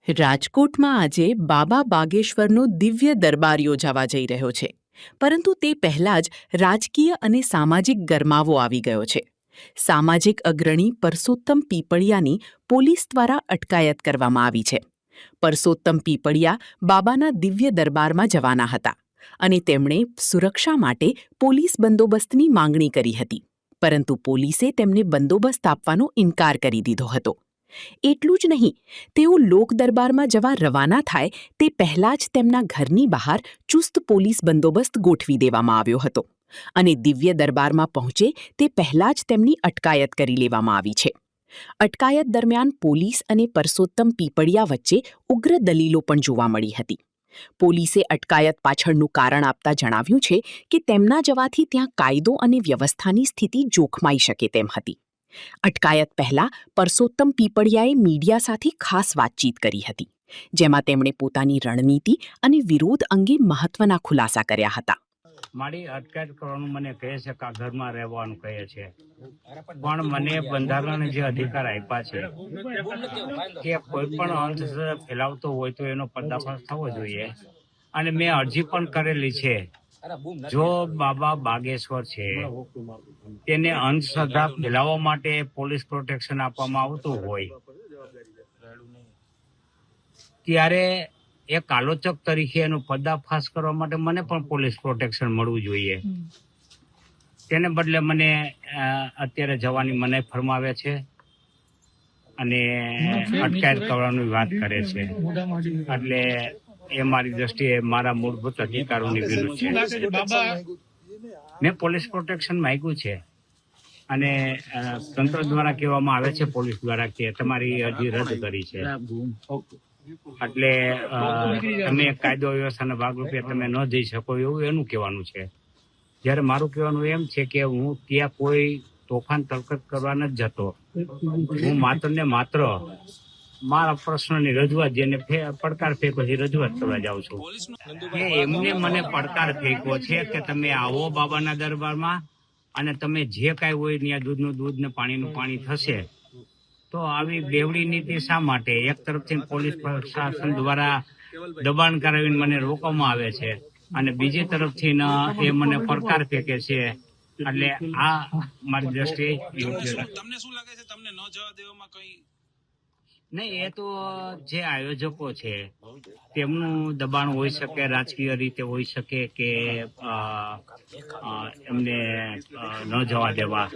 રાજકોટમાં આજે બાબા બાગેશ્વરનો દિવ્ય દરબાર યોજાવા જઈ રહ્યો છે, પરંતુ તે પહેલાં જ રાજકીય અને સામાજિક ગરમાવો આવી ગયો છે. સામાજિક અગ્રણી પરસોત્તમ પીપળિયાની પોલીસ દ્વારા અટકાયત કરવામાં આવી છે. પરસોત્તમ પીપળિયા બાબાના દિવ્ય દરબારમાં જવાના હતા અને તેમણે સુરક્ષા માટે પોલીસ બંદોબસ્તની માંગણી કરી હતી, પરંતુ પોલીસે તેમને બંદોબસ્ત આપવાનો ઇનકાર કરી દીધો હતો. એટલું જ નહીં, તેઓ લોક દરબારમાં જવા રવાના થાય તે પહેલાં જ તેમના ઘરની બહાર ચુસ્ત પોલીસ બંદોબસ્ત ગોઠવી દેવામાં આવ્યો હતો અને દિવ્ય દરબારમાં પહોંચે તે પહેલાં જ તેમની અટકાયત કરી લેવામાં આવી છે. અટકાયત દરમિયાન પોલીસ અને પરસોત્તમ પીપળિયા વચ્ચે ઉગ્ર દલીલો પણ જોવા મળી હતી. પોલીસે અટકાયત પાછળનું કારણ આપતા જણાવ્યું છે કે તેમના જવાથી ત્યાં કાયદો અને વ્યવસ્થાની સ્થિતિ જોખમાઈ શકે તેમ હતી. અટકાયત પહેલા પરસોત્તમ પીપળિયાએ મીડિયા સાથે ખાસ વાતચીત કરી હતી, જેમાં તેમણે પોતાની રણનીતિ અને વિરોધ અંગે મહત્વના ખુલાસા કર્યા હતા. મારી અટકાયત કરવાનું મને કહે છે કે આ ઘરમાં રહેવાનું કહે છે, પણ મને બંધારણે જે અધિકાર આપ્યા છે કે કોઈ પણ અંધશ્રદ્ધા ફેલાવતો હોય તો એનો પર્દાફાશ થવો જોઈએ. અને મેં અરજી પણ કરેલી છે, જો બાબા બાગેશ્વર છે તેને અંધશ્રદ્ધા ફેલાવવા માટે પોલીસ પ્રોટેક્શન આપવામાં આવતું હોય ત્યારે એક આલોચક તરીકે એનો પર્દાફાશ કરવા માટે મને પણ પોલીસ પ્રોટેક્શન મળવું જોઈએ. તેને બદલે મને અત્યારે જવાની મનાઈ ફરમાવે છે અને અટકાયત કરવાની વાત કરે છે, એટલે એ મારી દ્રષ્ટિએ મારા મૂળભૂત અધિકારોની વિરુદ્ધ છે. મેં પોલીસ પ્રોટેક્શન માંગ્યું છે અને તંત્ર દ્વારા કહેવામાં આવે છે, પોલીસ દ્વારા, કે તમારી અરજી રદ કરી છે, એટલે તમે કાયદો વ્યવસ્થાના ભાગરૂપે તમે ન જઈ શકો એવું એનું કહેવાનું છે. જ્યારે મારું કહેવાનું એમ છે કે હું ત્યાં કોઈ તોફાન તરકત કરવા નથી જતો. હું માત્ર ને માત્ર મારા પ્રશ્નની રજૂઆત, જેને પડકાર ફેંકો છે, રજૂઆત કરવા જાઉં છું. એમને મને પડકાર ફેંકો છે કે તમે આવો બાબાના દરબારમાં અને તમે જે કાંઈ હોય ત્યાં દૂધનું દૂધ ને પાણીનું પાણી થશે. તો આવી બેવડી નીતિ શા માટે? એક તરફથી પોલીસ પ્રશાસન દ્વારા દબાણ કરાવીને મને રોકવામાં આવે છે અને બીજી તરફથી એ મને પડકાર ફેંકે છે, એટલે આ મારી દ્રષ્ટિએ તમને શું લાગે છે, તમને ન જવા દેવામાં કઈ નહીં? એ તો જે આયોજકો છે તેમનું દબાણ હોઈ શકે, રાજકીય રીતે હોઈ શકે કે એમને ન જવા દેવા.